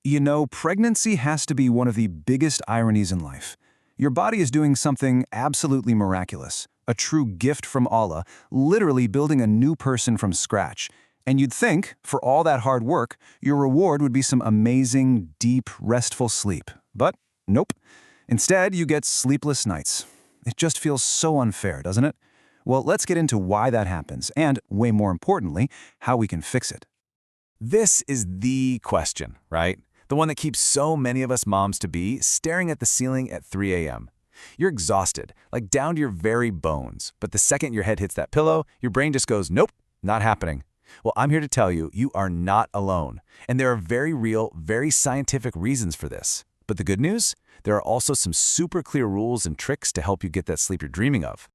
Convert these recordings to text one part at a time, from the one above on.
You know, pregnancy has to be one of the biggest ironies in life. Your body is doing something absolutely miraculous, a true gift from Allah, literally building a new person from scratch. And you'd think, for all that hard work, your reward would be some amazing, deep, restful sleep. But nope. Instead, you get sleepless nights. It just feels so unfair, doesn't it? Well, let's get into why that happens, and, way more importantly, how we can fix it. This is the question, right? The one that keeps so many of us moms-to-be staring at the ceiling at 3 a.m. You're exhausted, like down to your very bones, but the second your head hits that pillow, your brain just goes, nope, not happening. Well, I'm here to tell you, you are not alone. And there are very real, very scientific reasons for this. But the good news? There are also some super clear rules and tricks to help you get that sleep you're dreaming of.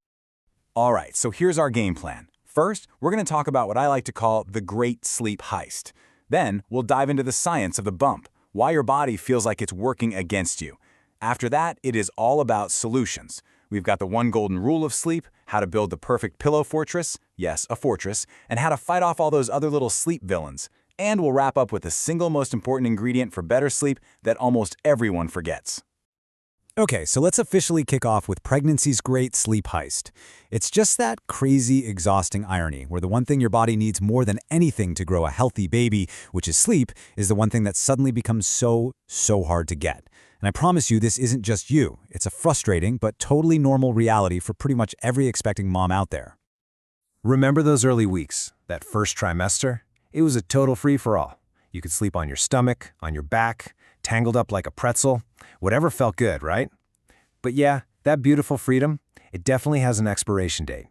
All right, so here's our game plan. First, we're going to talk about what I like to call the Great Sleep Heist. Then, we'll dive into the science of the bump, why your body feels like it's working against you. After that, it is all about solutions. We've got the one golden rule of sleep, how to build the perfect pillow fortress, yes, a fortress, and how to fight off all those other little sleep villains. And we'll wrap up with the single most important ingredient for better sleep that almost everyone forgets. Okay, so let's officially kick off with pregnancy's great sleep heist. It's just that crazy, exhausting irony where the one thing your body needs more than anything to grow a healthy baby, which is sleep, is the one thing that suddenly becomes so hard to get. And I promise you, this isn't just you. It's a frustrating but totally normal reality for pretty much every expecting mom out there. Remember those early weeks, that first trimester? It was a total free-for-all. You could sleep on your stomach, on your back, tangled up like a pretzel, whatever felt good, right? But yeah, that beautiful freedom, it definitely has an expiration date.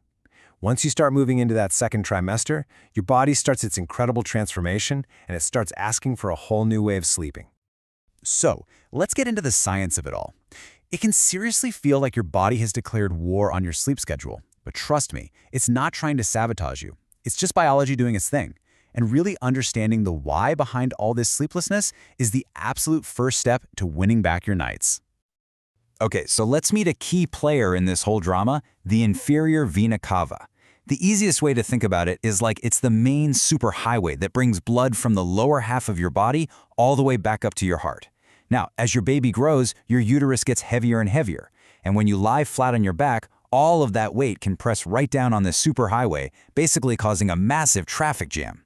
Once you start moving into that second trimester, your body starts its incredible transformation and it starts asking for a whole new way of sleeping. So, let's get into the science of it all. It can seriously feel like your body has declared war on your sleep schedule. But trust me, it's not trying to sabotage you. It's just biology doing its thing. And really understanding the why behind all this sleeplessness is the absolute first step to winning back your nights. Okay, so let's meet a key player in this whole drama, the inferior vena cava. The easiest way to think about it is like it's the main superhighway that brings blood from the lower half of your body all the way back up to your heart. Now, as your baby grows, your uterus gets heavier and heavier. And when you lie flat on your back, all of that weight can press right down on this superhighway, basically causing a massive traffic jam.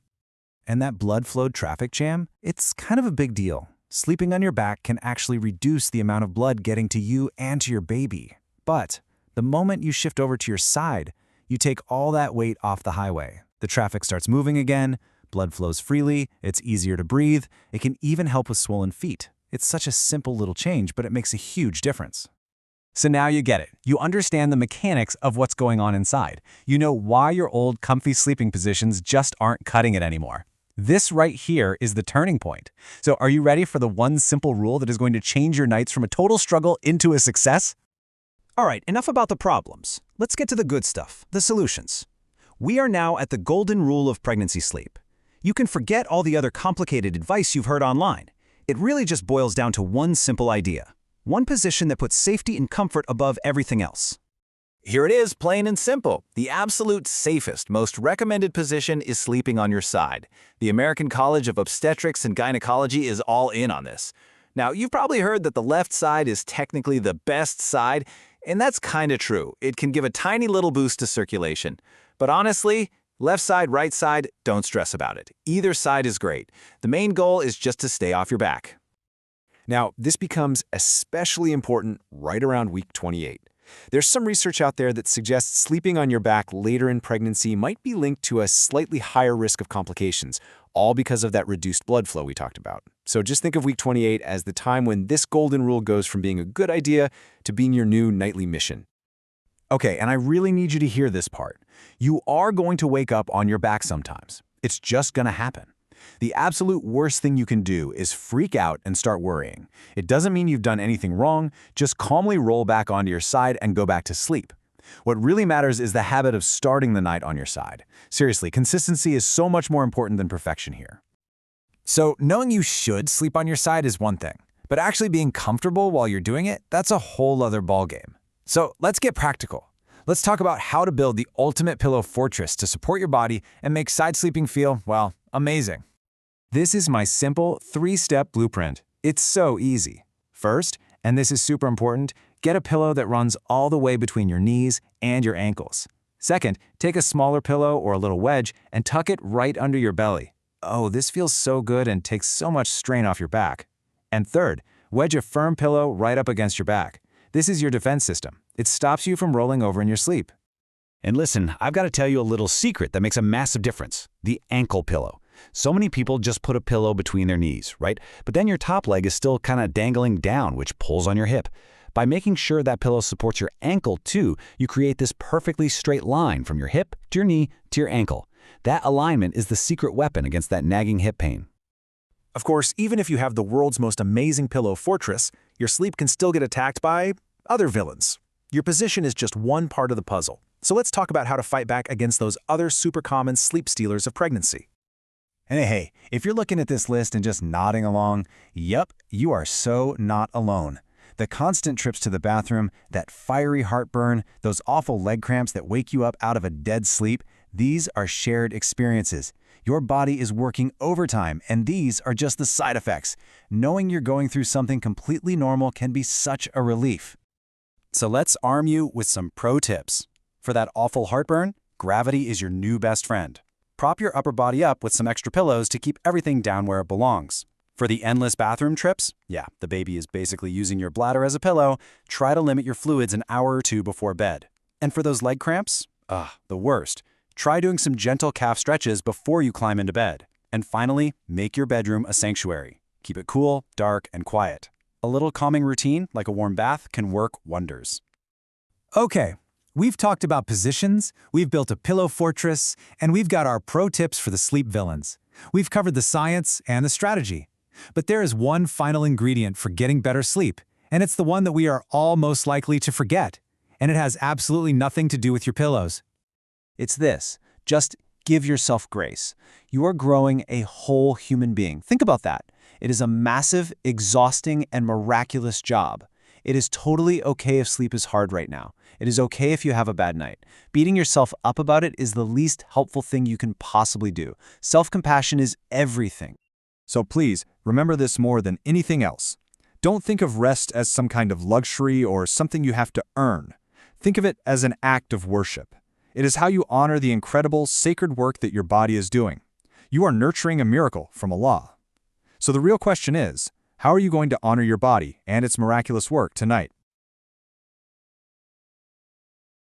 And that blood-flowed traffic jam, it's kind of a big deal. Sleeping on your back can actually reduce the amount of blood getting to you and to your baby. But the moment you shift over to your side, you take all that weight off the highway. The traffic starts moving again, blood flows freely, it's easier to breathe, it can even help with swollen feet. It's such a simple little change, but it makes a huge difference. So now you get it. You understand the mechanics of what's going on inside. You know why your old comfy sleeping positions just aren't cutting it anymore. This right here is the turning point. So are you ready for the one simple rule that is going to change your nights from a total struggle into a success? All right, enough about the problems. Let's get to the good stuff, the solutions. We are now at the golden rule of pregnancy sleep. You can forget all the other complicated advice you've heard online. It really just boils down to one simple idea. One position that puts safety and comfort above everything else. Here it is, plain and simple. The absolute safest, most recommended position is sleeping on your side. The American College of Obstetrics and Gynecology is all in on this. Now, you've probably heard that the left side is technically the best side, and that's kinda true. It can give a tiny little boost to circulation. But honestly, left side, right side, don't stress about it. Either side is great. The main goal is just to stay off your back. Now, this becomes especially important right around week 28. There's some research out there that suggests sleeping on your back later in pregnancy might be linked to a slightly higher risk of complications, all because of that reduced blood flow we talked about. So just think of week 28 as the time when this golden rule goes from being a good idea to being your new nightly mission. Okay, and I really need you to hear this part. You are going to wake up on your back sometimes. It's just gonna happen. The absolute worst thing you can do is freak out and start worrying. It doesn't mean you've done anything wrong, just calmly roll back onto your side and go back to sleep. What really matters is the habit of starting the night on your side. Seriously, consistency is so much more important than perfection here. So knowing you should sleep on your side is one thing, but actually being comfortable while you're doing it, that's a whole other ballgame. So let's get practical. Let's talk about how to build the ultimate pillow fortress to support your body and make side sleeping feel, well, amazing. This is my simple 3-step blueprint. It's so easy. First, and this is super important, get a pillow that runs all the way between your knees and your ankles. Second, take a smaller pillow or a little wedge and tuck it right under your belly. Oh, this feels so good and takes so much strain off your back. And third, wedge a firm pillow right up against your back. This is your defense system. It stops you from rolling over in your sleep. And listen, I've got to tell you a little secret that makes a massive difference. The ankle pillow. So many people just put a pillow between their knees, right? But then your top leg is still kind of dangling down, which pulls on your hip. By making sure that pillow supports your ankle too, you create this perfectly straight line from your hip to your knee to your ankle. That alignment is the secret weapon against that nagging hip pain. Of course, even if you have the world's most amazing pillow fortress, your sleep can still get attacked by other villains. Your position is just one part of the puzzle. So let's talk about how to fight back against those other super common sleep stealers of pregnancy. And hey, if you're looking at this list and just nodding along, yep, you are so not alone. The constant trips to the bathroom, that fiery heartburn, those awful leg cramps that wake you up out of a dead sleep, these are shared experiences. Your body is working overtime, and these are just the side effects. Knowing you're going through something completely normal can be such a relief. So let's arm you with some pro tips. For that awful heartburn, gravity is your new best friend. Prop your upper body up with some extra pillows to keep everything down where it belongs. For the endless bathroom trips, yeah, the baby is basically using your bladder as a pillow, try to limit your fluids an hour or two before bed. And for those leg cramps, the worst. Try doing some gentle calf stretches before you climb into bed. And finally, make your bedroom a sanctuary. Keep it cool, dark, and quiet. A little calming routine, like a warm bath, can work wonders. Okay, we've talked about positions, we've built a pillow fortress, and we've got our pro tips for the sleep villains. We've covered the science and the strategy. But there is one final ingredient for getting better sleep, and it's the one that we are all most likely to forget. And it has absolutely nothing to do with your pillows. It's this. Just give yourself grace. You are growing a whole human being. Think about that. It is a massive, exhausting, and miraculous job. It is totally okay if sleep is hard right now. It is okay if you have a bad night. Beating yourself up about it is the least helpful thing you can possibly do. Self-compassion is everything. So please, remember this more than anything else. Don't think of rest as some kind of luxury or something you have to earn. Think of it as an act of worship. It is how you honor the incredible, sacred work that your body is doing. You are nurturing a miracle from Allah. So the real question is, how are you going to honor your body and its miraculous work tonight?